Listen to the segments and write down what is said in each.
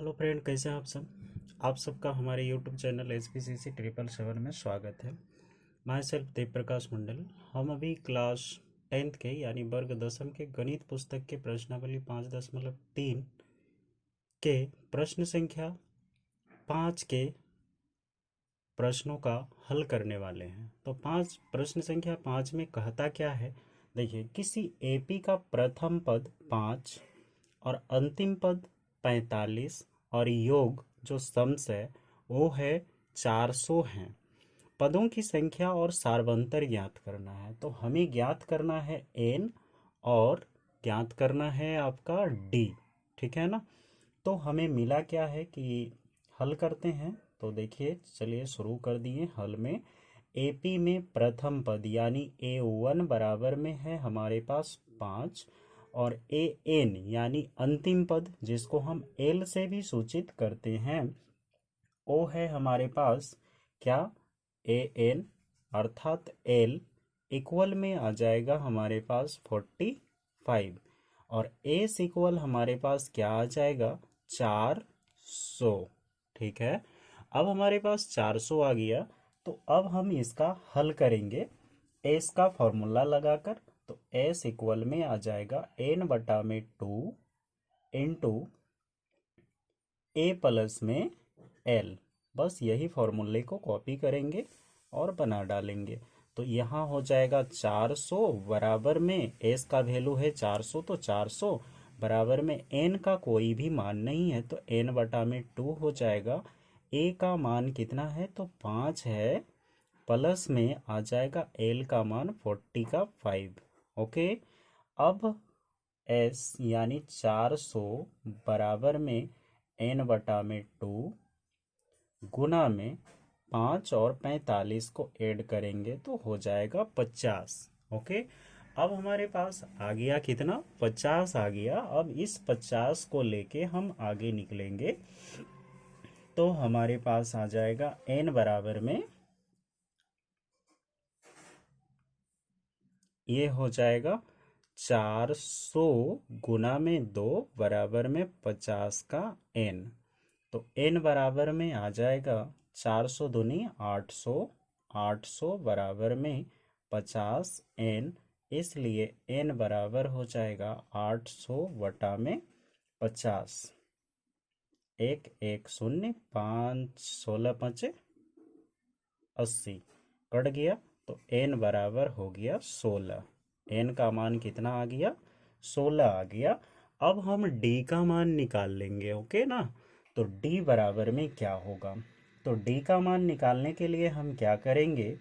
Hello friend, कैसे हैं आप सब। आप सबका हमारे यूट्यूब चैनल SPCC 777 में स्वागत है। माई सेल्फ देव प्रकाश मंडल। हम अभी क्लास 10th के यानी वर्ग दसम के गणित पुस्तक के प्रश्नावली 5.3 के प्रश्न संख्या 5 के प्रश्नों का हल करने वाले हैं। तो प्रश्न संख्या 5 में कहता क्या है, देखिए। किसी AP का प्रथम पद 5 और अंतिम पद 45 और योग जो सम्स है वो है 400 हैं। पदों की संख्या और सार्वंतर ज्ञात करना है। तो हमें ज्ञात करना है n और ज्ञात करना है आपका d। ठीक है ना। तो हमें मिला क्या है कि हल करते हैं। तो देखिए, चलिए शुरू कर दिए हल में। AP में प्रथम पद यानी A1 बराबर में है हमारे पास 5 और AN यानी अंतिम पद जिसको हम L से भी सूचित करते हैं वो है हमारे पास क्या, AN अर्थात L इक्वल में आ जाएगा हमारे पास 45 और एस इक्वल हमारे पास क्या आ जाएगा 400। ठीक है। अब हमारे पास 400 आ गया। तो अब हम इसका हल करेंगे एस का फॉर्मूला लगाकर। तो एस इक्वल में आ जाएगा n बटा में 2 इंटू ए प्लस में एल। बस यही फॉर्मूले को कॉपी करेंगे और बना डालेंगे। तो यहाँ हो जाएगा 400 बराबर में एस का वैल्यू है 400, तो 400 बराबर में एन का कोई भी मान नहीं है तो एन बटा में 2 हो जाएगा। ए का मान कितना है तो 5 है, प्लस में आ जाएगा एल का मान 40 का 5। ओके। अब एस यानी 400 बराबर में एन बटा में 2 गुना में 5 और 45 को ऐड करेंगे तो हो जाएगा 50। ओके। अब हमारे पास आ गया कितना, 50 आ गया। अब इस 50 को लेके हम आगे निकलेंगे तो हमारे पास आ जाएगा n बराबर में, ये हो जाएगा 400 गुना में 2 बराबर में 50 का n। तो n बराबर में आ जाएगा 400 दूनी 800, 800 बराबर में 50 n, इसलिए n बराबर हो जाएगा 800 बटा में 50। एक एक शून्य, 5 16 5 80 कट गया। तो n बराबर हो गया 16। n का मान कितना आ गया 16 आ गया। अब हम d का मान निकाल लेंगे। ओके ना। तो d बराबर में क्या होगा, तो d का मान निकालने के लिए हम क्या करेंगे,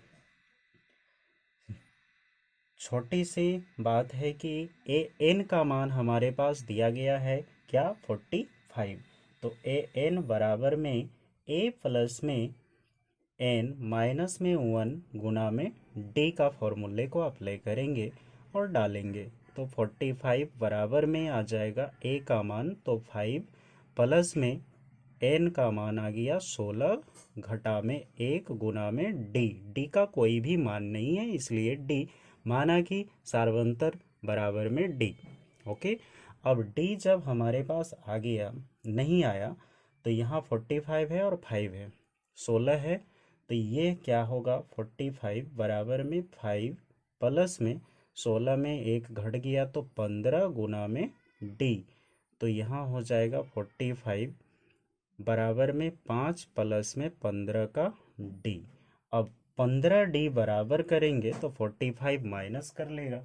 छोटी सी बात है कि ए एन का मान हमारे पास दिया गया है क्या 45। तो ए एन बराबर में ए प्लस में एन माइनस में 1 गुना में डी का फॉर्मूले को अप्लाई करेंगे और डालेंगे। तो 45 बराबर में आ जाएगा ए का मान, तो 5 प्लस में एन का मान आ गया 16 घटा में 1 गुना में डी। डी का कोई भी मान नहीं है इसलिए डी माना कि सार्वंतर बराबर में डी। ओके। अब डी जब हमारे पास आ गया, नहीं आया, तो यहाँ 45 है और 5 है, 16 है। तो ये क्या होगा 45 बराबर में 5 प्लस में 16 में एक घट गया तो 15 गुना में डी। तो यहाँ हो जाएगा 45 बराबर में 5 प्लस में 15 का डी। अब 15d बराबर करेंगे तो 45 माइनस कर लेगा,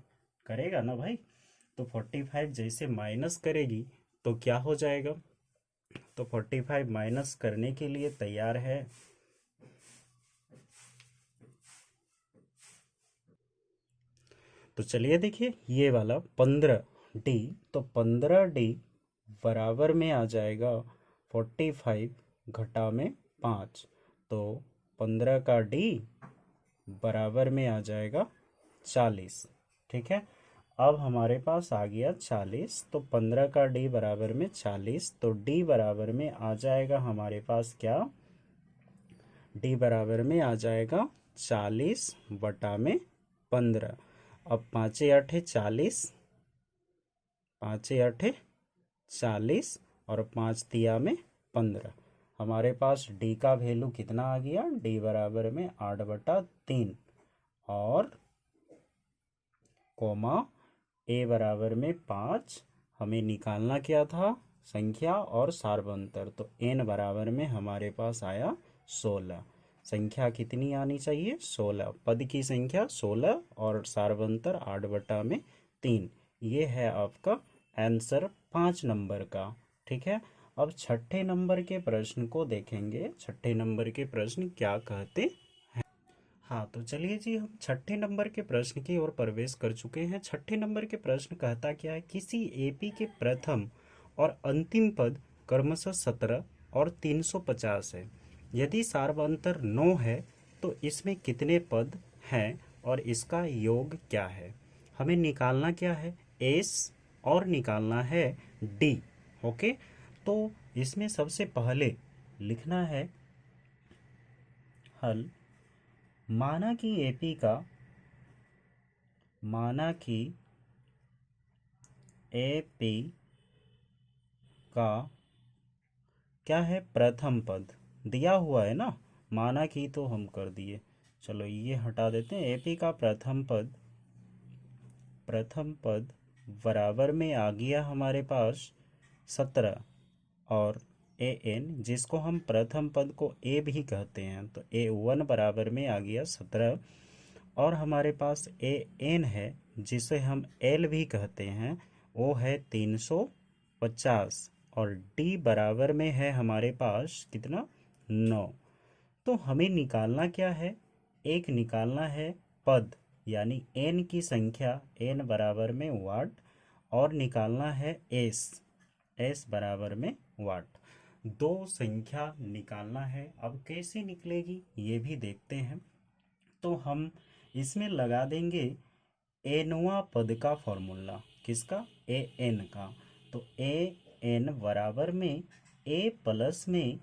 करेगा ना भाई। तो 45 जैसे माइनस करेगी तो क्या हो जाएगा, तो 45 माइनस करने के लिए तैयार है। तो चलिए देखिए ये वाला 15d, तो 15d बराबर में आ जाएगा 45 घटा में 5, तो 15 का d बराबर में आ जाएगा 40। ठीक है। अब हमारे पास आ गया 40, तो 15 का d बराबर में 40, तो d बराबर में आ जाएगा हमारे पास क्या, d बराबर में आ जाएगा 40 बटा में 15। अब 5 8 40, 5 8 40 और 5 तिया में 15। हमारे पास डी का वैल्यू कितना आ गया, डी बराबर में 8/3 और कोमा ए बराबर में 5। हमें निकालना क्या था, संख्या और सार्वंतर, तो एन बराबर में हमारे पास आया 16। संख्या कितनी आनी चाहिए, 16, पद की संख्या 16 और सार्वंतर 8/3। ये है आपका आंसर 5 नंबर का। ठीक है, अब छठे नंबर के प्रश्न को देखेंगे। छठे नंबर के प्रश्न क्या कहते। हाँ, तो चलिए जी, हम छठे नंबर के प्रश्न की ओर प्रवेश कर चुके हैं। छठे नंबर के प्रश्न कहता क्या है, किसी एपी के प्रथम और अंतिम पद क्रमशः 17 और 350 है। यदि सार्वंतर 9 है तो इसमें कितने पद हैं और इसका योग क्या है। हमें निकालना क्या है, एस और निकालना है डी। ओके, तो इसमें सबसे पहले लिखना है हल। माना कि एपी का, माना कि एपी का क्या है, प्रथम पद दिया हुआ है ना, माना कि तो हम कर दिए, चलो ये हटा देते हैं। एपी का प्रथम पद, प्रथम पद बराबर में आ गया हमारे पास 17 और ए एन, जिसको हम प्रथम पद को ए भी कहते हैं, तो ए वन बराबर में आ गया 17 और हमारे पास ए एन है जिसे हम एल भी कहते हैं, वो है 350 और डी बराबर में है हमारे पास कितना, 9। तो हमें निकालना क्या है, एक निकालना है पद यानी एन की संख्या, एन बराबर में वाट, और निकालना है एस, एस बराबर में वाट। दो संख्या निकालना है। अब कैसे निकलेगी ये भी देखते हैं। तो हम इसमें लगा देंगे एनवा पद का फॉर्मूला, किसका, ए एन का। तो ए एन बराबर में ए प्लस में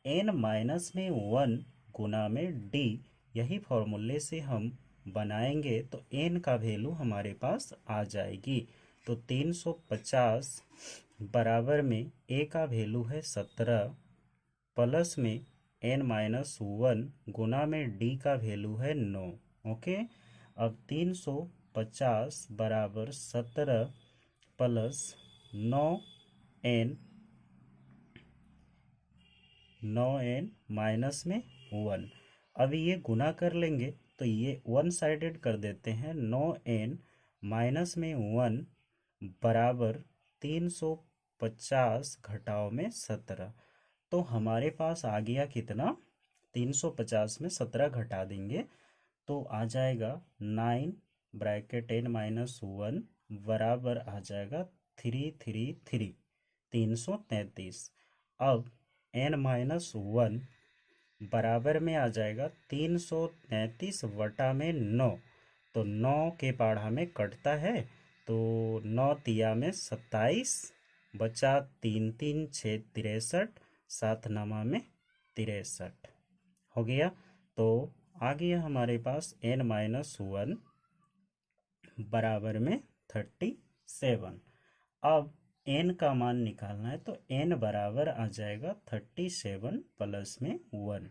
एन माइनस में 1 गुना में डी। यही फॉर्मूले से हम बनाएंगे तो एन का वैल्यू हमारे पास आ जाएगी। तो 350 बराबर में ए का वैल्यू है 17 प्लस में n-1 गुना में d का वैल्यू है 9। ओके, अब 350 बराबर 17 प्लस 9n, 9n माइनस में 1। अब ये गुना कर लेंगे तो ये वन साइडेड कर देते हैं। 9n माइनस में 1 बराबर 350 घटाव में 17। तो हमारे पास आ गया कितना, 350 में 17 घटा देंगे तो आ जाएगा 9 ब्रैकेट n-1 बराबर आ जाएगा 333, 333। अब n-1 बराबर में आ जाएगा 333 वटा में 9, तो 9 के पाढ़ा में कटता है, तो 9 तिया में 27 बचा, 3 3 6 63, 7 नमा में 63 हो गया। तो आ गया हमारे पास n-1 बराबर में 37। अब n का मान निकालना है तो n बराबर आ जाएगा 37 प्लस में 1,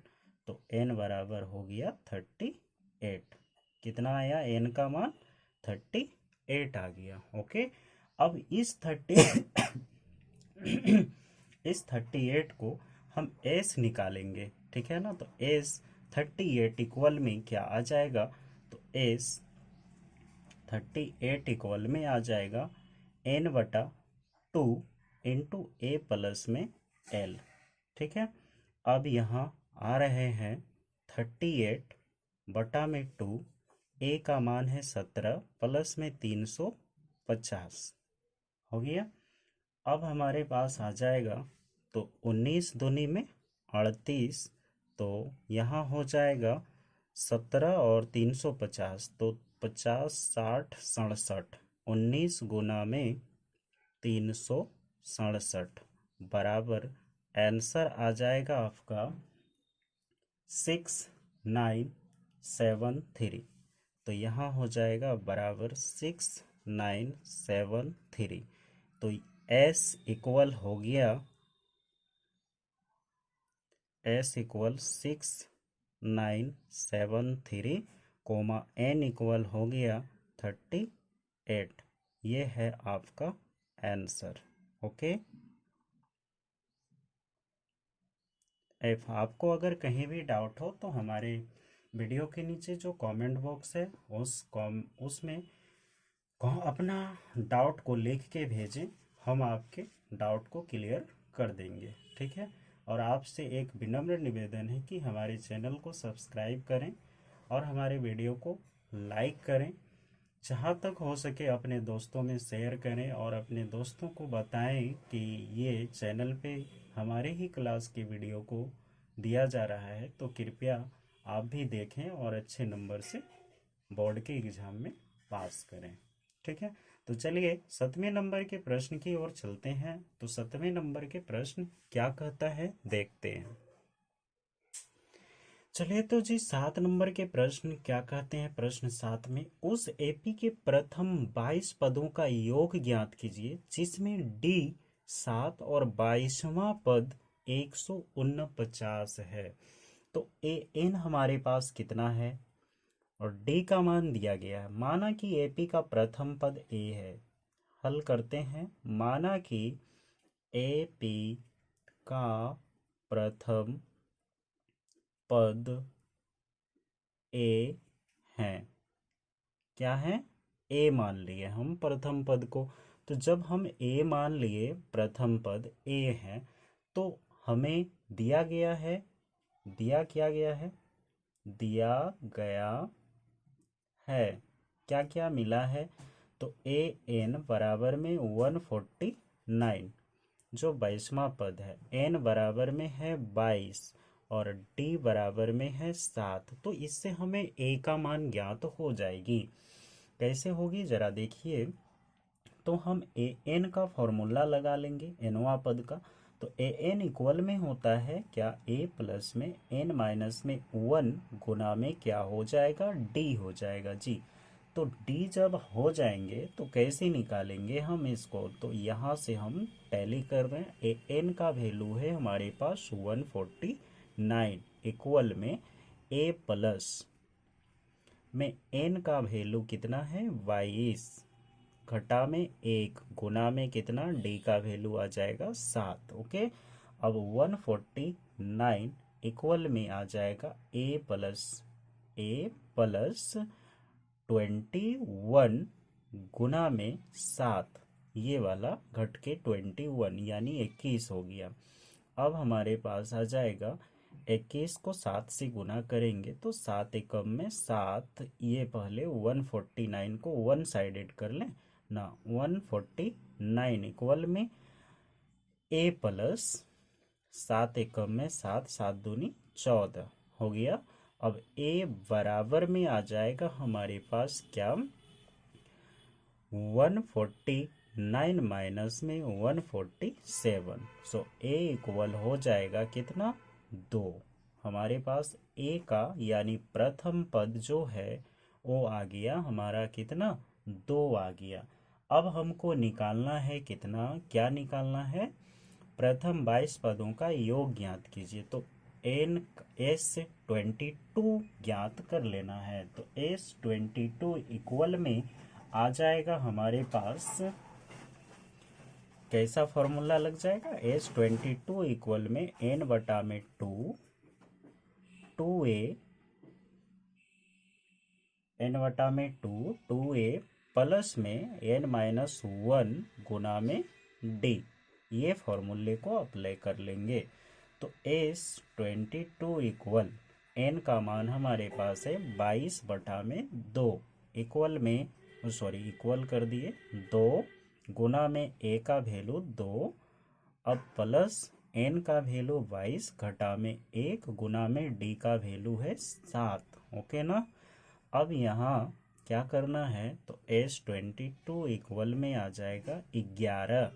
तो n बराबर हो गया 38। कितना आया n का मान, 38 आ गया। ओके, अब इस 38 को हम s निकालेंगे, ठीक है ना। तो s 38 इक्वल में क्या आ जाएगा, तो s 38 इक्वल में आ जाएगा n/2 इंटू ए प्लस में l। ठीक है, अब यहाँ आ रहे हैं 38 बटा में 2, ए का मान है 17 प्लस में 350 हो गया। अब हमारे पास आ जाएगा तो 19 दूनी में 38, तो यहाँ हो जाएगा 17 और 350, तो 50 60 67, 19 गुना में 367 बराबर आंसर आ जाएगा आपका 6973। तो यहाँ हो जाएगा बराबर 6973। तो S इक्वल हो गया S equal 6973 comma N equal हो गया 38। ये है आपका आंसर। ओके। एफ आपको अगर कहीं भी डाउट हो तो हमारे वीडियो के नीचे जो कमेंट बॉक्स है उसमें अपना डाउट को लिख के भेजें, हम आपके डाउट को क्लियर कर देंगे। ठीक है। और आपसे एक विनम्र निवेदन है कि हमारे चैनल को सब्सक्राइब करें और हमारे वीडियो को लाइक करें। जहाँ तक हो सके अपने दोस्तों में शेयर करें और अपने दोस्तों को बताएं कि ये चैनल पे हमारे ही क्लास की वीडियो को दिया जा रहा है, तो कृपया आप भी देखें और अच्छे नंबर से बोर्ड के एग्ज़ाम में पास करें। ठीक है। तो चलिए 7वें नंबर के प्रश्न की ओर चलते हैं। तो 7वें नंबर के प्रश्न क्या कहता है देखते हैं। चलिए तो जी 7 नंबर के प्रश्न क्या कहते हैं। प्रश्न 7 में उस एपी के प्रथम 22 पदों का योग ज्ञात कीजिए जिसमें डी 7 और 22वां पद 149 है। तो ए एन हमारे पास कितना है और डी का मान दिया गया है। माना कि एपी का प्रथम पद ए है। हल करते हैं। माना कि एपी का प्रथम पद ए है। क्या है? ए मान लिए हम प्रथम पद को। तो जब हम ए मान लिए प्रथम पद ए है तो हमें दिया गया है, दिया क्या गया है, दिया गया है क्या क्या मिला है। तो ए एन बराबर में 149 जो 22वां पद है, एन बराबर में है 22 और डी बराबर में है 7। तो इससे हमें ए का मान ज्ञात हो जाएगी। कैसे होगी जरा देखिए। तो हम ए एन का फॉर्मूला लगा लेंगे एनवा पद का। तो ए एन इक्वल में होता है क्या, ए प्लस में एन माइनस में 1 गुना में क्या हो जाएगा, डी हो जाएगा जी। तो डी जब हो जाएंगे तो कैसे निकालेंगे हम इसको। तो यहाँ से हम टैली कर रहे हैं। ए एन का वैल्यू है हमारे पास 149 इक्वल में ए प्लस में एन का वैल्यू कितना है 22 घटा में 1 गुना में कितना, डी का वैल्यू आ जाएगा 7। ओके। अब 149 इक्वल में आ जाएगा ए प्लस 21 गुना में 7, ये वाला घट के 21 यानी 21 हो गया। अब हमारे पास आ जाएगा 21 को 7 से गुना करेंगे तो 7 एकम में 7। ये पहले 149 को वन साइडेड कर लें ना। 149 इक्वल में ए प्लस 7 एकम में 7, 7 दूनी 14 हो गया। अब ए बराबर में आ जाएगा हमारे पास क्या, 149 माइनस में 147। सो ए इक्वल हो जाएगा कितना, 2। हमारे पास ए का यानी प्रथम पद जो है वो आ गया हमारा कितना, 2 आ गया। अब हमको निकालना है कितना, क्या निकालना है, प्रथम 22 पदों का योग ज्ञात कीजिए। तो एन एस 22 ज्ञात कर लेना है। तो एस 22 इक्वल में आ जाएगा हमारे पास, कैसा फॉर्मूला लग जाएगा, एस 22 इक्वल में एन बटा में 2 ए एन बटा में 2 ए प्लस में एन माइनस 1 गुना में डी, ये फॉर्मूले को अप्लाई कर लेंगे। तो एस 22 इक्वल एन का मान हमारे पास है 22 बटा में 2 इक्वल में, सॉरी इक्वल कर दिए 2 गुना में ए का वैल्यू 2, अब प्लस एन का वैल्यू 22 घटा में 1 गुना में डी का वैल्यू है 7। ओके ना। अब यहाँ क्या करना है, तो एस 22 इक्वल में आ जाएगा 11,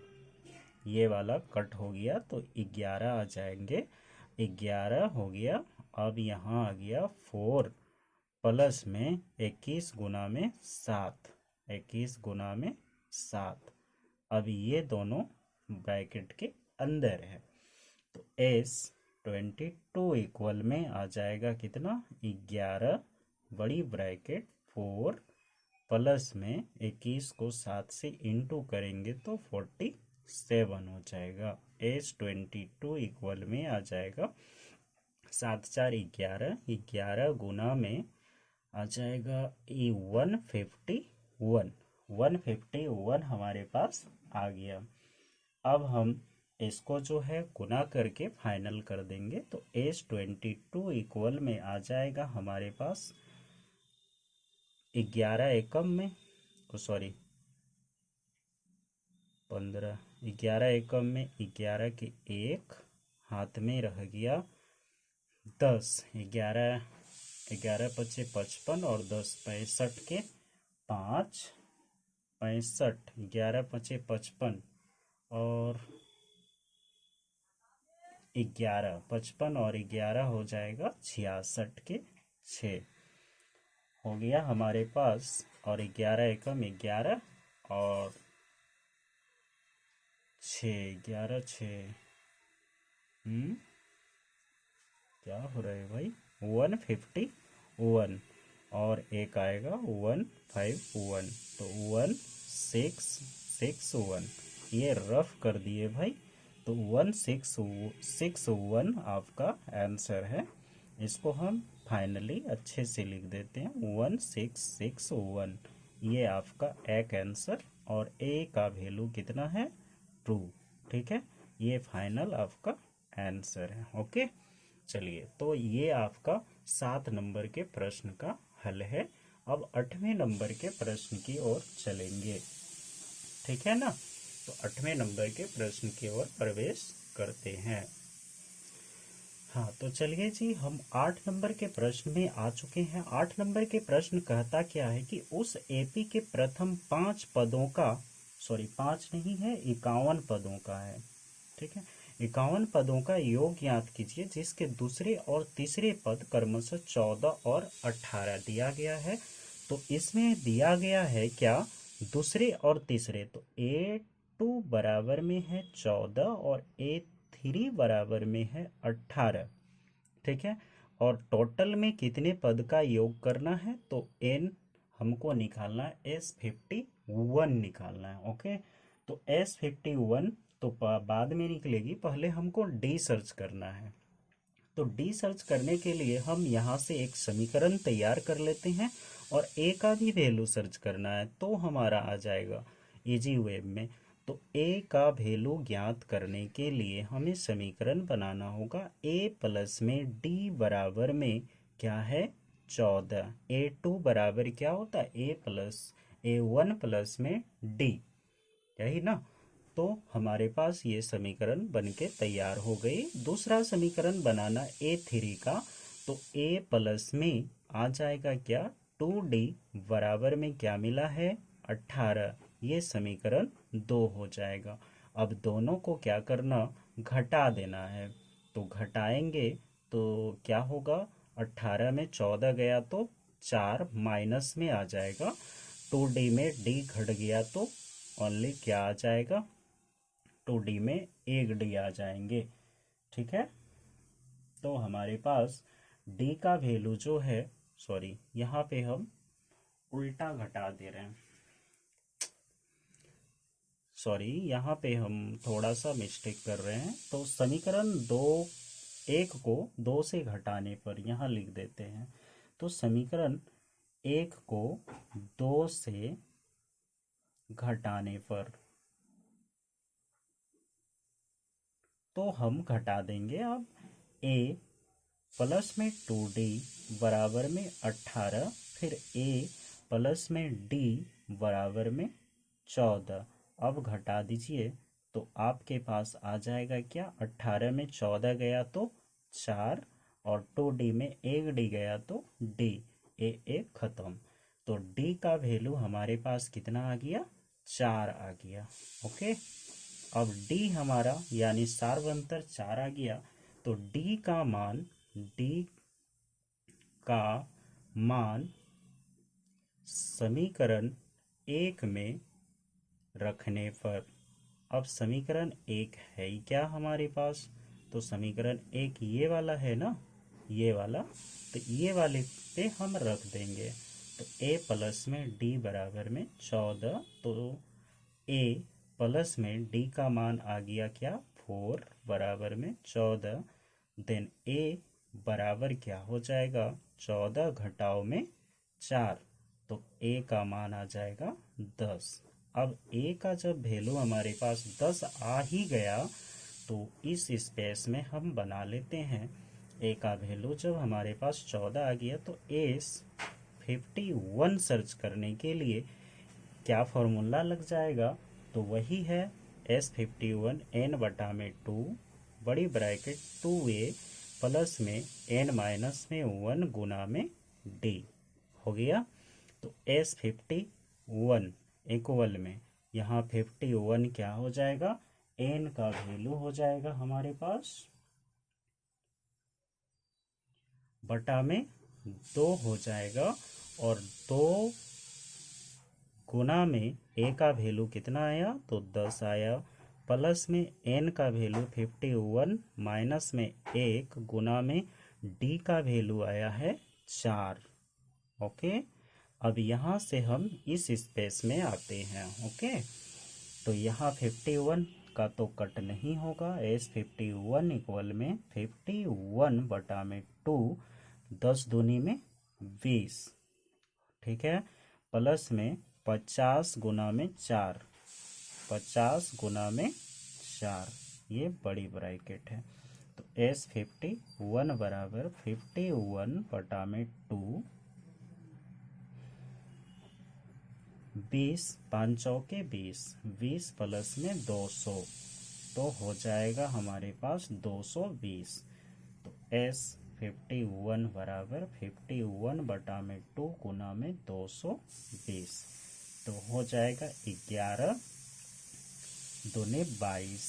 ये वाला कट हो गया तो 11 आ जाएंगे, 11 हो गया। अब यहाँ आ गया 4 प्लस में 21 गुना में 7, 21 गुना में 7। अब ये दोनों ब्रैकेट के अंदर है। तो एस 22 इक्वल में आ जाएगा कितना, 11 बड़ी ब्रैकेट 4 प्लस में 21 को 7 से इंटू करेंगे तो 47 हो जाएगा। S22 इक्वल में आ जाएगा 7 4 11, 11 गुना में आ जाएगा 151, 151 हमारे पास आ गया। अब हम इसको जो है गुना करके फाइनल कर देंगे तो S22 इक्वल में आ जाएगा हमारे पास 11 एकम में, सॉरी 15, 11 एकम में 11 के 1 हाथ में रह गया 10, 11 11 पचे 55 और 10 65 के 5 65, 11 पचे 55 और 11 55 और 11 हो जाएगा 66 के 6 हो गया हमारे पास। और 11 एकम 11 और 6 11 6 क्या हो रहा है भाई, 151 और एक आएगा 151 तो 1661, ये रफ कर दिए भाई तो 1661 आपका आंसर है। इसको हम फाइनली अच्छे से लिख देते हैं 1661, ये आपका एक आंसर और ए का वैल्यू कितना है 2। ठीक है, ये फाइनल आपका आंसर है। ओके, चलिए तो ये आपका 7 नंबर के प्रश्न का हल है। अब 8वें नंबर के प्रश्न की ओर चलेंगे। ठीक है ना, तो 8वें नंबर के प्रश्न की ओर प्रवेश करते हैं। हाँ तो चलिए जी, हम 8 नंबर के प्रश्न में आ चुके हैं। 8 नंबर के प्रश्न कहता क्या है कि उस एपी के प्रथम 5 पदों का, सॉरी 5 नहीं है 51 पदों का है। ठीक है, 51 पदों का योग ज्ञात कीजिए जिसके दूसरे और तीसरे पद क्रमशः 14 और 18 दिया गया है। तो इसमें दिया गया है क्या, दूसरे और तीसरे, तो A2 बराबर में है 14 और A3 बराबर में है 18। ठीक है, और टोटल में कितने पद का योग करना है, तो N हमको निकालना है, S51 निकालना है। ओके, तो S51 तो बाद में निकलेगी, पहले हमको डी सर्च करना है। तो डी सर्च करने के लिए हम यहाँ से एक समीकरण तैयार कर लेते हैं और ए का भी वैल्यू सर्च करना है तो हमारा आ जाएगा इजी वेब में। तो ए का वैल्यू ज्ञात करने के लिए हमें समीकरण बनाना होगा ए प्लस में डी बराबर में क्या है 14, A2 बराबर क्या होता है ए प्लस A1 प्लस में डी, यही ना। तो हमारे पास ये समीकरण बनके तैयार हो गई। दूसरा समीकरण बनाना A3 का, तो A प्लस में आ जाएगा क्या 2D बराबर में क्या मिला है 18, ये समीकरण 2 हो जाएगा। अब दोनों को क्या करना, घटा देना है। तो घटाएंगे तो क्या होगा, 18 में 14 गया तो 4 माइनस में आ जाएगा, 2D में D घट गया तो ओनली क्या आ जाएगा, 2D में एक डी आ जाएंगे। ठीक है, तो हमारे पास D का वैल्यू जो है, सॉरी यहाँ पे हम उल्टा घटा दे रहे हैं, सॉरी यहाँ पे हम थोड़ा सा मिस्टेक कर रहे हैं। तो समीकरण 2 1 को 2 से घटाने पर यहाँ लिख देते हैं। तो समीकरण 1 को 2 से घटाने पर तो हम घटा देंगे। अब a प्लस में 2D बराबर में 18, फिर a प्लस में d बराबर में 14। अब घटा दीजिए तो आपके पास आ जाएगा क्या, 18 में 14 गया तो 4 और 2D में 1D गया तो d, a खत्म। तो d का वैल्यू हमारे पास कितना आ गया, 4 आ गया। ओके, अब d हमारा यानी सार्वंतर 4 आ गया। तो d का मान समीकरण 1 में रखने पर, अब समीकरण 1 है ही क्या हमारे पास, तो समीकरण एक ये वाला है ना, ये वाला, तो ये वाले पे हम रख देंगे। तो a प्लस में d बराबर में 14, तो a प्लस में d का मान आ गया क्या, 4 बराबर में 14। देन a बराबर क्या हो जाएगा, 14 घटाओ में 4, तो a का मान आ जाएगा 10। अब a का जब वैल्यू हमारे पास 10 आ ही गया, तो इस स्पेस में हम बना लेते हैं a का वैल्यू जब हमारे पास 14 आ गया, तो S51 सर्च करने के लिए क्या फॉर्मूला लग जाएगा, तो वही है S51 n बटा में 2 बड़ी ब्रैकेट 2a प्लस में n माइनस में 1 गुना में d हो गया। तो S51 इक्वल में यहाँ 51 क्या हो जाएगा, n का वैल्यू हो जाएगा हमारे पास बटा में 2 हो जाएगा, और 2 गुना में a का वैल्यू कितना आया, तो 10 आया, प्लस में n का वैल्यू 51 माइनस में 1 गुना में d का वैल्यू आया है 4। ओके, अब यहाँ से हम इस स्पेस में आते हैं। ओके, तो यहाँ 51 का तो कट नहीं होगा, S51 इक्वल में 51 बटा में 2, 10 दूनी में 20, ठीक है, प्लस में 50 गुना में 4, 50 गुना में 4, ये बड़ी ब्रैकेट है। तो S51 बराबर 51 बटा में 2, 20 5 चौके 20, 20 प्लस में 200, तो हो जाएगा हमारे पास 220। तो S51 बराबर 51 बटा में 2 गुना में 220, तो हो जाएगा 11 दूने 22,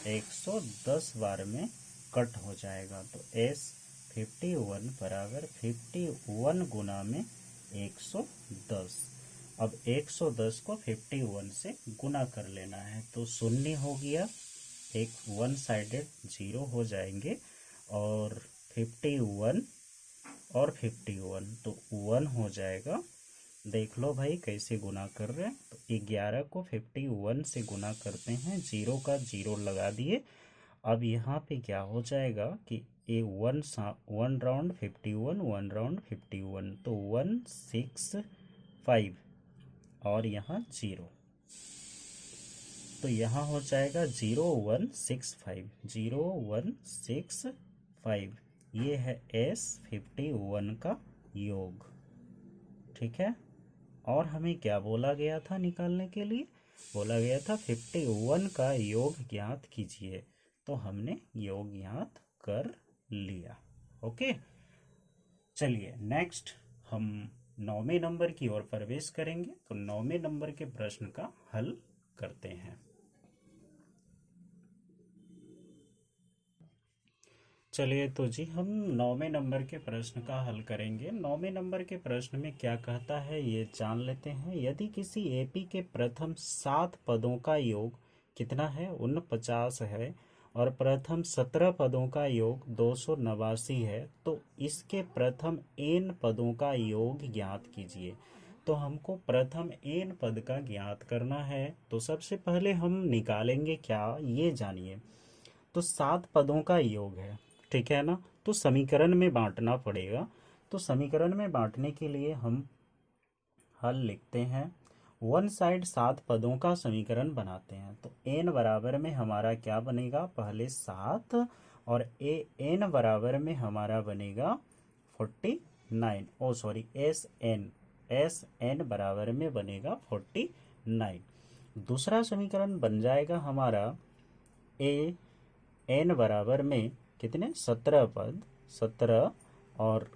110 बार में कट हो जाएगा। तो S51 बराबर 51 गुना में 110। अब 110 को 51 से गुना कर लेना है, तो शून्य हो गया, एक वन साइडेड 0 हो जाएंगे, और 51 और 51 तो 1 हो जाएगा। देख लो भाई कैसे गुना कर रहे हैं, तो 11 को 51 से गुना करते हैं, 0 का 0 लगा दिए। अब यहाँ पे क्या हो जाएगा कि ए वन राउंड 51, 1 राउंड 51, तो 165 और यहाँ 0, तो यहाँ हो जाएगा 0165, 0165, ये है S51 का योग, ठीक है। और हमें क्या बोला गया था निकालने के लिए, बोला गया था 51 का योग ज्ञात कीजिए, तो हमने योग ज्ञात कर लिया। ओके, चलिए नेक्स्ट हम 9वें नंबर की ओर प्रवेश करेंगे, तो 9वें नंबर के प्रश्न का हल करते हैं। चलिए तो जी हम 9वें नंबर के प्रश्न का हल करेंगे। 9वें नंबर के प्रश्न में क्या कहता है ये जान लेते हैं। यदि किसी एपी के प्रथम 7 पदों का योग कितना है, 49 है, और प्रथम 17 पदों का योग 289 है, तो इसके प्रथम n पदों का योग ज्ञात कीजिए। तो हमको प्रथम n पद का ज्ञात करना है, तो सबसे पहले हम निकालेंगे क्या, ये जानिए। तो 7 पदों का योग है, ठीक है ना, तो समीकरण में बांटना पड़ेगा। तो समीकरण में बांटने के लिए हम हल लिखते हैं, वन साइड 7 पदों का समीकरण बनाते हैं। तो n बराबर में हमारा क्या बनेगा, पहले 7, और n बराबर में हमारा बनेगा 49, ओ सॉरी एस एन बराबर में बनेगा 49। दूसरा समीकरण बन जाएगा हमारा n बराबर में कितने, 17 पद, 17, और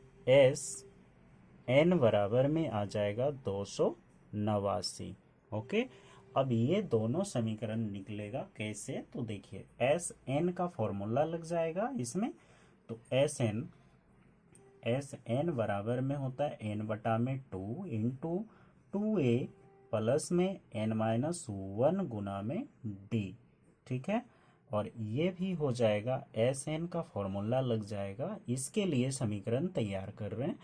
n बराबर में आ जाएगा 289। ओके, अब ये दोनों समीकरण निकलेगा कैसे, तो देखिए Sn का फॉर्मूला लग जाएगा इसमें। तो Sn बराबर में होता है n बटा में 2 इंटू 2a प्लस में n माइनस 1 गुना में d, ठीक है। और ये भी हो जाएगा, एस एन का फॉर्मूला लग जाएगा, इसके लिए समीकरण तैयार कर रहे हैं।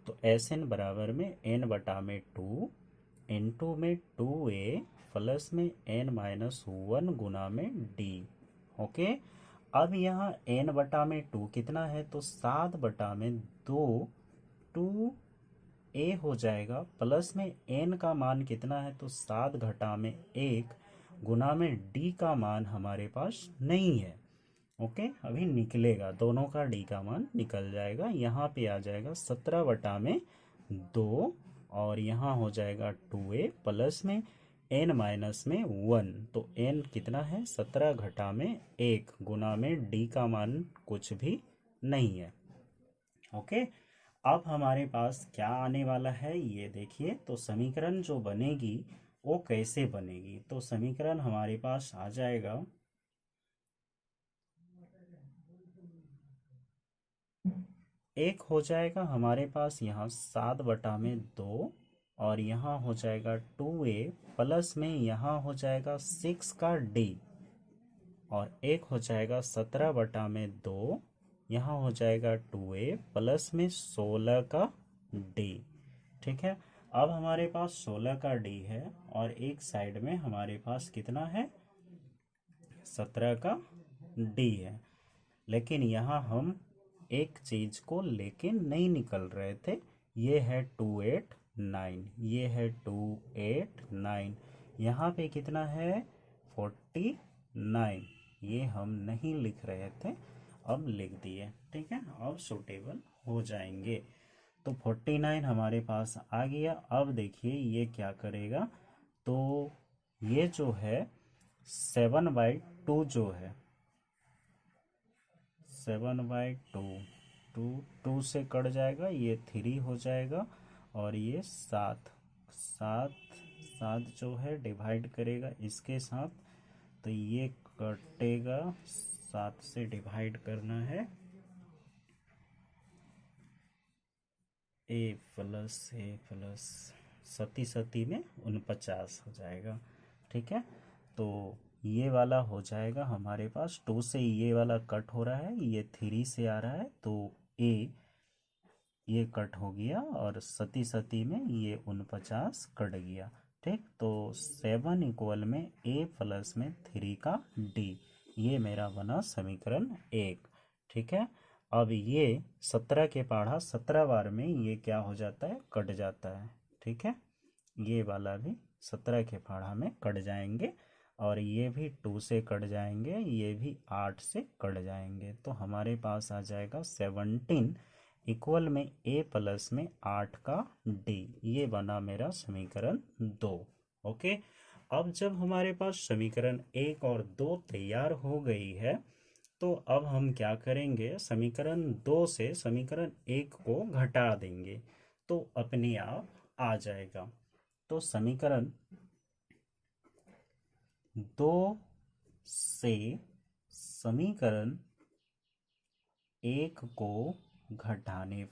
तो एस एन बराबर में एन बटा में 2, एन टू में 2a प्लस में n माइनस 1 गुना में d। ओके, अब यहाँ n बटा में 2 कितना है, तो 7 बटा में 2 2a हो जाएगा, प्लस में n का मान कितना है, तो 7 घटा में 1 गुना में d का मान हमारे पास नहीं है। ओके, अभी निकलेगा, दोनों का d का मान निकल जाएगा। यहाँ पे आ जाएगा 17 बटा में 2 और यहाँ हो जाएगा 2a प्लस में n माइनस में 1, तो n कितना है, 17 घटा में 1 गुना में d का मान कुछ भी नहीं है। ओके, अब हमारे पास क्या आने वाला है ये देखिए। तो समीकरण जो बनेगी वो कैसे बनेगी, तो समीकरण हमारे पास आ जाएगा, एक हो जाएगा हमारे पास यहाँ 7 बटा में 2 और यहाँ हो जाएगा 2a प्लस में यहाँ हो जाएगा 6 का d और एक हो जाएगा 17 बटा में 2, यहाँ हो जाएगा 2a प्लस में 16 का d। ठीक है, अब हमारे पास 16 का d है और एक साइड में हमारे पास कितना है, 17 का d है। लेकिन यहाँ हम एक चीज को लेके नहीं निकल रहे थे, ये है 289, ये है 289, यहाँ पे कितना है 49, ये हम नहीं लिख रहे थे, अब लिख दिए। ठीक है, अब सूटेबल हो जाएंगे। तो 49 हमारे पास आ गया। अब देखिए ये क्या करेगा, तो ये जो है 7/2 जो है 7/2, 2 से कट जाएगा, ये 3 हो जाएगा और ये 7 7 7 जो है डिवाइड करेगा इसके साथ, तो ये कटेगा, 7 से डिवाइड करना है, a प्लस सती सती में 49 हो जाएगा। ठीक है, तो ये वाला हो जाएगा हमारे पास, 2 से ये वाला कट हो रहा है, ये 3 से आ रहा है, तो a ये कट हो गया और सती सती में ये 49 कट गया। ठीक, तो 7 इक्वल में a प्लस में 3 का d, ये मेरा बना समीकरण 1। ठीक है, अब ये 17 के पहाड़ा 17 बार में ये क्या हो जाता है, कट जाता है। ठीक है, ये वाला भी 17 के पहाड़ा में कट जाएंगे और ये भी 2 से कट जाएंगे, ये भी 8 से कट जाएंगे, तो हमारे पास आ जाएगा 17 इक्वल में a प्लस में 8 का d, ये बना मेरा समीकरण 2। ओके, अब जब हमारे पास समीकरण 1 और 2 तैयार हो गई है, तो अब हम क्या करेंगे, समीकरण 2 से समीकरण 1 को घटा देंगे, तो अपने आप आ जाएगा। तो समीकरण 2 से समीकरण 1 को घटाने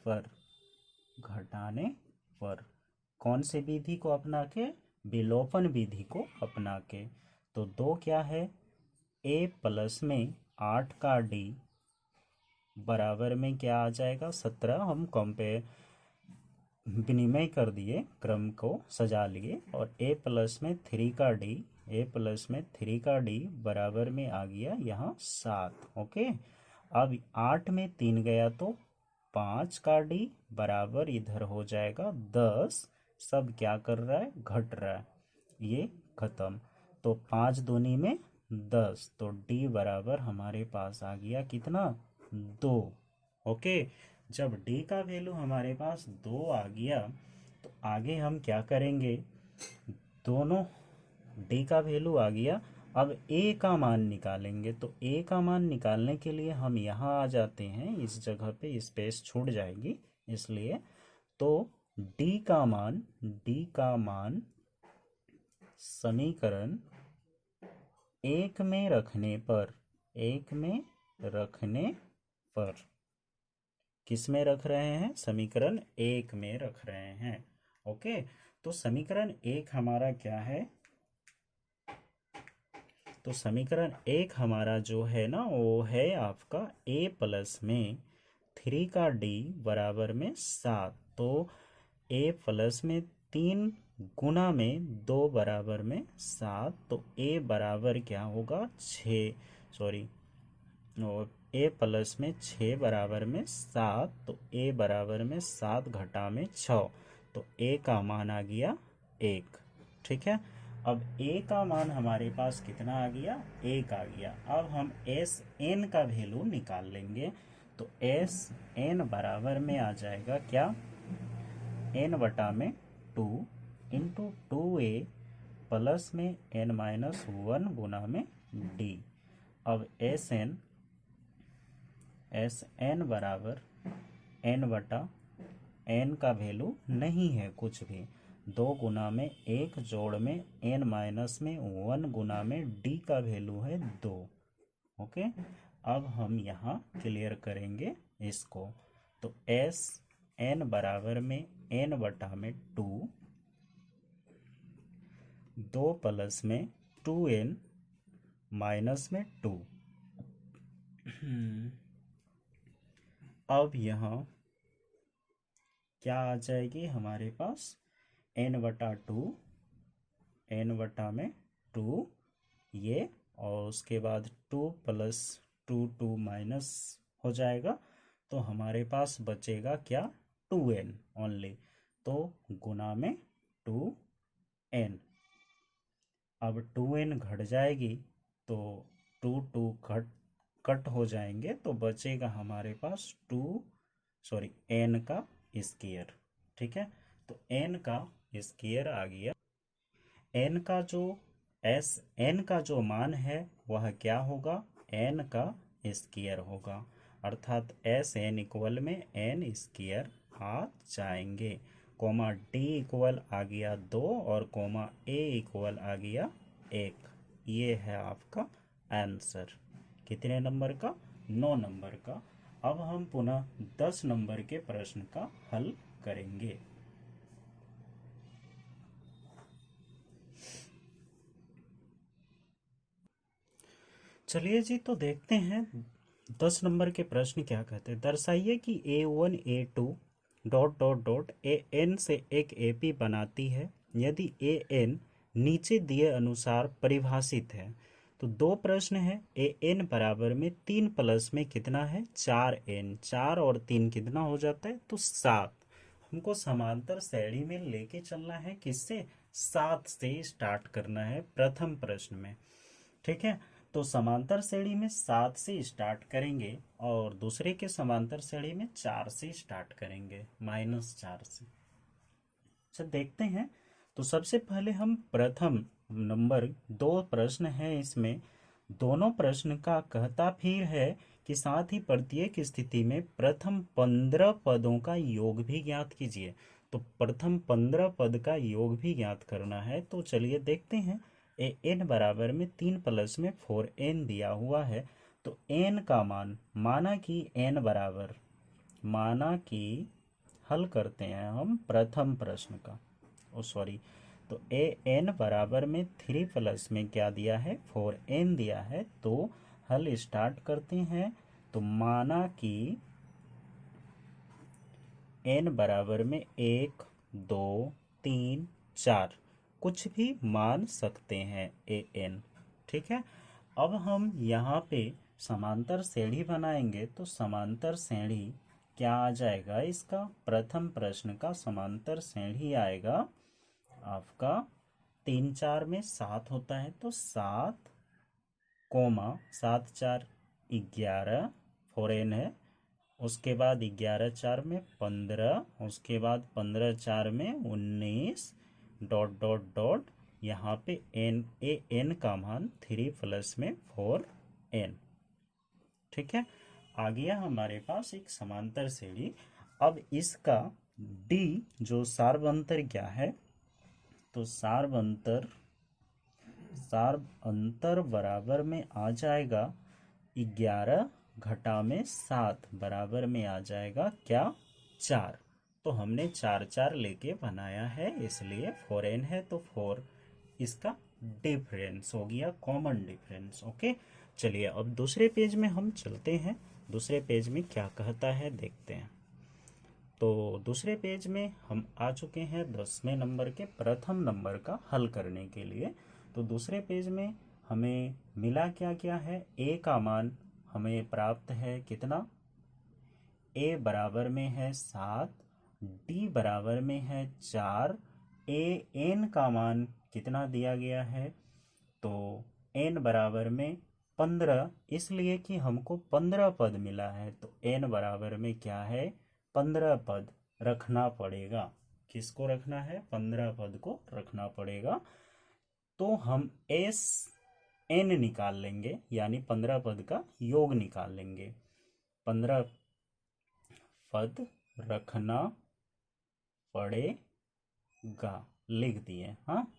पर कौन से विधि को अपना के, विलोपन विधि को अपना के, तो 2 क्या है, a प्लस में 8 का d बराबर में क्या आ जाएगा 17, हम कंपेयर विनिमय कर दिए, क्रम को सजा लिए, और a प्लस में 3 का d, a प्लस में 3 का d बराबर में आ गया यहाँ 7। ओके, अब 8 में 3 गया तो 5 का d बराबर इधर हो जाएगा 10, सब क्या कर रहा है, घट रहा है, ये खत्म, तो 5 दूनी में 10, तो d बराबर हमारे पास आ गया कितना, 2। ओके, जब d का वैल्यू हमारे पास 2 आ गया, तो आगे हम क्या करेंगे, दोनों d का वैल्यू आ गया, अब a का मान निकालेंगे। तो a का मान निकालने के लिए हम यहाँ आ जाते हैं, इस जगह पे स्पेस छूट जाएगी इसलिए, तो d का मान समीकरण 1 में रखने पर किस में रख रहे हैं, समीकरण 1 में रख रहे हैं। ओके, तो समीकरण 1 हमारा क्या है, तो समीकरण 1 हमारा जो है ना वो है आपका a प्लस में 3 का d बराबर में 7। तो a प्लस में 3 गुना में 2 बराबर में 7। तो a बराबर क्या होगा 6, सॉरी, और a प्लस में 6 बराबर में 7। तो a बराबर में 7 घटा में 6। तो a का मान आ गया 1। ठीक है, अब a का मान हमारे पास कितना आ गया 1 आ गया। अब हम एस एन का वैल्यू निकाल लेंगे। तो एस एन बराबर में आ जाएगा क्या, n बटा में 2 इंटू 2a प्लस में n-1 गुना में d। अब एस एन बराबर n बटा n का वैल्यू नहीं है कुछ भी, 2 गुना में 1 जोड़ में n-1 गुना में d का वैल्यू है 2। ओके, अब हम यहाँ क्लियर करेंगे इसको। तो एस एन बराबर में n बटा में 2 प्लस में 2n माइनस में 2। अब यहाँ क्या आ जाएगी हमारे पास n बटा 2, n बटा में 2 ये, और उसके बाद 2 प्लस 2 माइनस हो जाएगा। तो हमारे पास बचेगा क्या 2n ओनली। तो गुना में 2n। अब 2n घट जाएगी तो 2 कट हो जाएंगे, तो बचेगा हमारे पास n का स्क्वायर। ठीक है, तो n का स्क्वायर आ गया। n का जो n का जो मान है वह क्या होगा, n का स्क्वायर होगा, अर्थात n इक्वल में n स्क्वायर आ जाएंगे। कोमा d इक्वल आ गया 2 और कोमा a इक्वल आ गया 1। ये है आपका आंसर। कितने नंबर का, 9 नंबर का। अब हम पुनः 10 नंबर के प्रश्न का हल करेंगे। चलिए जी, तो देखते हैं 10 नंबर के प्रश्न क्या कहते हैं। दर्शाइए कि A1 A2 dot dot dot AN से एक AP बनाती है यदि AN नीचे दिए अनुसार परिभाषित है। तो दो प्रश्न है। AN बराबर में 3 प्लस में कितना है 4n, 4 और 3 कितना हो जाता है तो 7। हमको समांतर श्रेणी में लेके चलना है, किससे 7 से स्टार्ट करना है प्रथम प्रश्न में। ठीक है, तो समांतर श्रेणी में 7 से स्टार्ट करेंगे और दूसरे के समांतर श्रेणी में 4 से स्टार्ट करेंगे, -4 से। अच्छा देखते हैं। तो सबसे पहले हम प्रथम नंबर 2 प्रश्न है, इसमें दोनों प्रश्न का कहता फिर है कि साथ ही प्रत्येक स्थिति में प्रथम 15 पदों का योग भी ज्ञात कीजिए। तो प्रथम 15 पद का योग भी ज्ञात करना है। तो चलिए देखते हैं। n बराबर में 3 प्लस में 4n दिया हुआ है। तो n का मान माना कि हल करते हैं हम प्रथम प्रश्न का, सॉरी, तो n बराबर में 3 प्लस में क्या दिया है 4n दिया है। तो हल स्टार्ट करते हैं। तो माना कि n बराबर में 1 2 3 4 कुछ भी मान सकते हैं an। ठीक है, अब हम यहाँ पे समांतर श्रेणी बनाएंगे। तो समांतर श्रेणी क्या आ जाएगा, इसका प्रथम प्रश्न का समांतर श्रेणी आएगा आपका 3 4 में 7 होता है। तो 7 कोमा 7 4 11 4n है, उसके बाद 11 4 में 15, उसके बाद 15 4 में 19 डॉट डॉट डॉट, यहाँ पे n का मान 3 प्लस में 4n। ठीक है, आ गया हमारे पास एक समांतर श्रेणी। अब इसका d जो सार्वंतर क्या है, तो सार्वंतर बराबर में आ जाएगा 11 घटा में 7 बराबर में आ जाएगा क्या 4। तो हमने 4 4 लेके बनाया है, इसलिए 4n है। तो 4 इसका डिफरेंस हो गया, कॉमन डिफरेंस। ओके, चलिए अब दूसरे पेज में हम चलते हैं। दूसरे पेज में क्या कहता है देखते हैं। तो दूसरे पेज में हम आ चुके हैं 10वें नंबर के प्रथम नंबर का हल करने के लिए। तो दूसरे पेज में हमें मिला क्या क्या है, ए का मान हमें प्राप्त है कितना, ए बराबर में है 7, डी बराबर में है 4, ए एन का मान कितना दिया गया है, तो एन बराबर में 15, इसलिए कि हमको 15 पद मिला है, तो एन बराबर में क्या है, 15 पद रखना पड़ेगा। किसको रखना है, 15 पद को रखना पड़ेगा। तो हम एस एन निकाल लेंगे, यानी 15 पद का योग निकाल लेंगे। 15 पद रखना पड़ेगा लिख दिए, हाँ,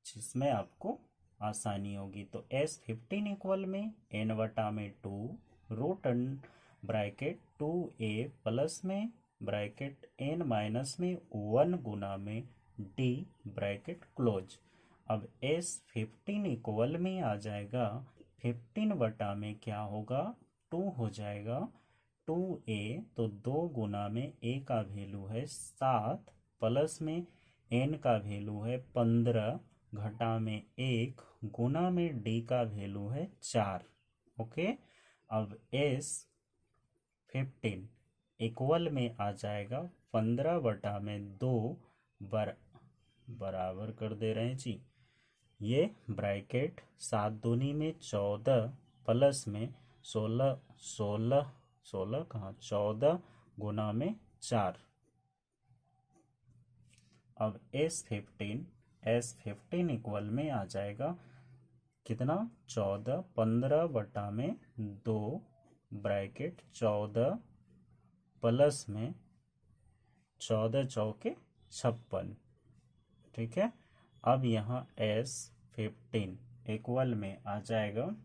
जिसमें आपको आसानी होगी। तो S15 इक्वल में n बटा में 2 रूट ब्रैकेट 2a प्लस में ब्रैकेट n माइनस में 1 गुना में d ब्रैकेट क्लोज। अब S15 इक्वल में आ जाएगा 15 बटा में क्या होगा, 2 हो जाएगा 2a, तो 2 गुना में a का वैल्यू है 7 प्लस में n का वैल्यू है 15 घटा में 1 गुना में d का वैल्यू है 4। ओके, अब S15 इक्वल में आ जाएगा 15 बटा में 2 बराबर कर दे रहे हैं जी, ये ब्रैकेट 7 दूनी में 14 प्लस में 16 16 16 कहाँ 14 गुना में 4। अब S15 इक्वल में आ जाएगा कितना, 14, 15 बटा में 2 ब्रैकेट 14 प्लस में 14 चौके 56। ठीक है, अब यहाँ S15 इक्वल में आ जाएगा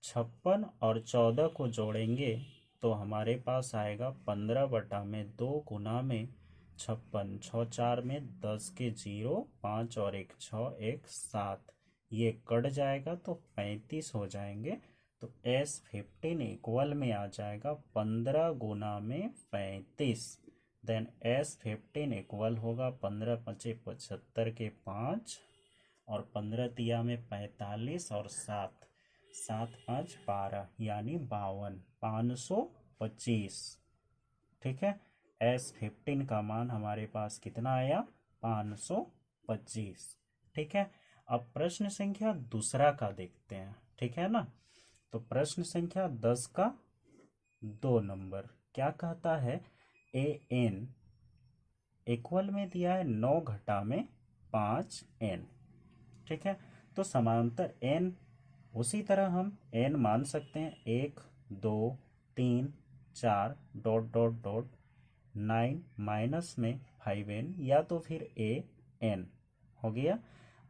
56 और 14 को जोड़ेंगे तो हमारे पास आएगा 15 बटा में 2 गुना में 56, 6 4 में 10 के 0, 5 और 1 6, 1 7, ये कट जाएगा तो 35 हो जाएंगे। तो S15 इक्वल में आ जाएगा 15 गुना में 35। देन S15 इक्वल होगा 15 पचे 75 के 5 और 15 तिया में 45 और 7 7 5 12, यानी 52, 525। ठीक है, S15 का मान हमारे पास कितना आया, 525। ठीक है, अब प्रश्न संख्या दूसरा का देखते हैं। ठीक है ना, तो प्रश्न संख्या 10 का 2 नंबर क्या कहता है, ए एन इक्वल में दिया है 9 घटा में 5n। ठीक है, तो समांतर n उसी तरह हम n मान सकते हैं 1 2 3 4 डॉट डॉट डॉट 9 माइनस में 5n, या तो फिर a n हो गया।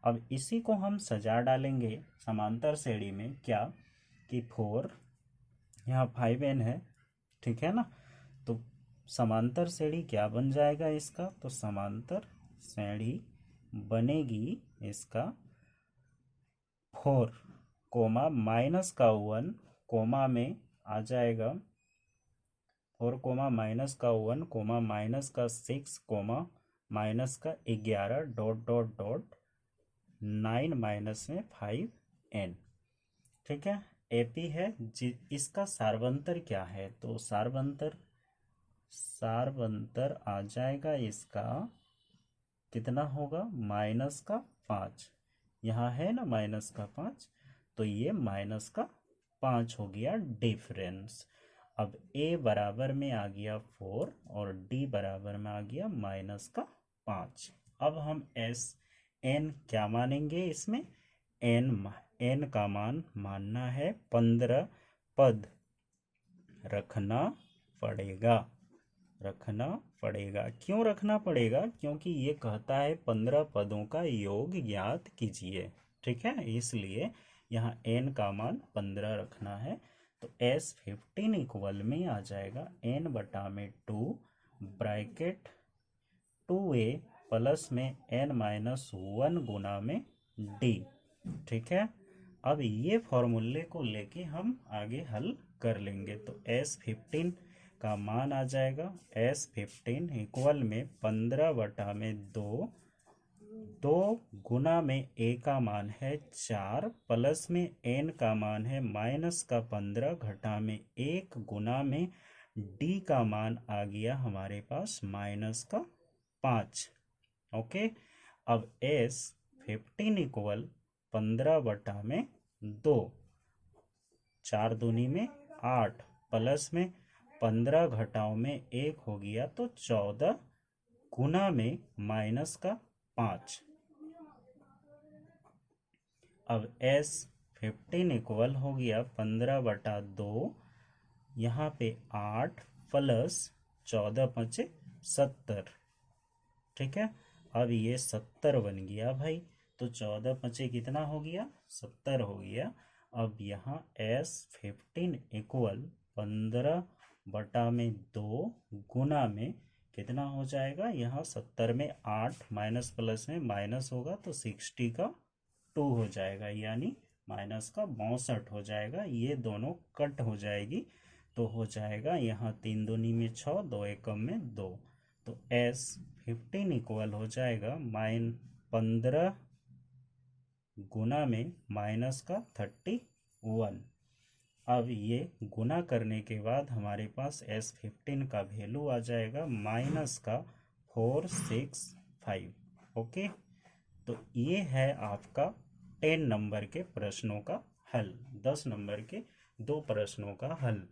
अब इसी को हम सजा डालेंगे समांतर श्रेणी में, क्या कि 4 यहाँ 5n है। ठीक है ना, तो समांतर श्रेणी क्या बन जाएगा इसका, तो समांतर श्रेणी बनेगी इसका 4 कोमा माइनस का 1 कोमा में आ जाएगा 4 कोमा माइनस का 1 कोमा माइनस का 6 कोमा माइनस का 11 डॉट डॉट डॉट 9 माइनस में 5n। ठीक है, एपी है इसका सार्वंतर क्या है, तो सार्वंतर आ जाएगा इसका कितना होगा, माइनस का 5, यहाँ है ना माइनस का 5, तो ये माइनस का 5 हो गया डिफरेंस। अब a बराबर में आ गया 4 और d बराबर में आ गया माइनस का 5। अब हम n क्या मानेंगे, इसमें n का मान मानना है 15 पद रखना पड़ेगा। क्यों रखना पड़ेगा, क्योंकि ये कहता है 15 पदों का योग ज्ञात कीजिए। ठीक है, इसलिए यहाँ n का मान 15 रखना है। तो S15 इक्वल में आ जाएगा n/2 ब्रैकेट 2a प्लस में n-1 गुना में d। ठीक है, अब ये फॉर्मूले को लेके हम आगे हल कर लेंगे। तो S15 का मान आ जाएगा S15 इक्वल में 15/2, 2 गुना में a का मान है 4 प्लस में n का मान है -15 घटा में 1 गुना में d का मान आ गया हमारे पास -5। ओके, अब S15 इक्वल 15/2, 4 दूनी में 8 प्लस में 15 घटाओ में 1 हो गया तो 14 गुना में -5। अब S15 इक्वल हो गया 15/2, यहाँ पे 8 प्लस 14 5 70। ठीक है, अब ये 70 बन गया भाई, तो 14 5 कितना हो गया, 70 हो गया। अब यहाँ S15 इक्वल 15/2 गुना में कितना हो जाएगा, यहाँ 70 में 8 माइनस प्लस में माइनस होगा तो 60 का 2 हो जाएगा, यानी माइनस का 62 हो जाएगा। ये दोनों कट हो जाएगी तो हो जाएगा यहाँ 3 दूनी में 6, 2 एकम में 2, तो S15 इक्वल हो जाएगा 15 गुना में माइनस का 31। अब ये गुना करने के बाद हमारे पास S15 का वैल्यू आ जाएगा -465। ओके, तो ये है आपका 10 नंबर के प्रश्नों का हल। 10 नंबर के 2 प्रश्नों का हल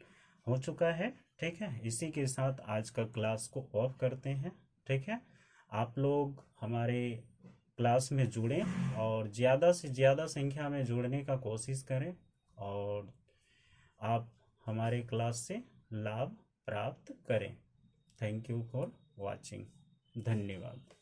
हो चुका है। ठीक है, इसी के साथ आज का क्लास को ऑफ करते हैं। ठीक है, आप लोग हमारे क्लास में जुड़ें और ज़्यादा से ज़्यादा संख्या में जुड़ने का कोशिश करें और आप हमारे क्लास से लाभ प्राप्त करें। Thank you for watching. धन्यवाद।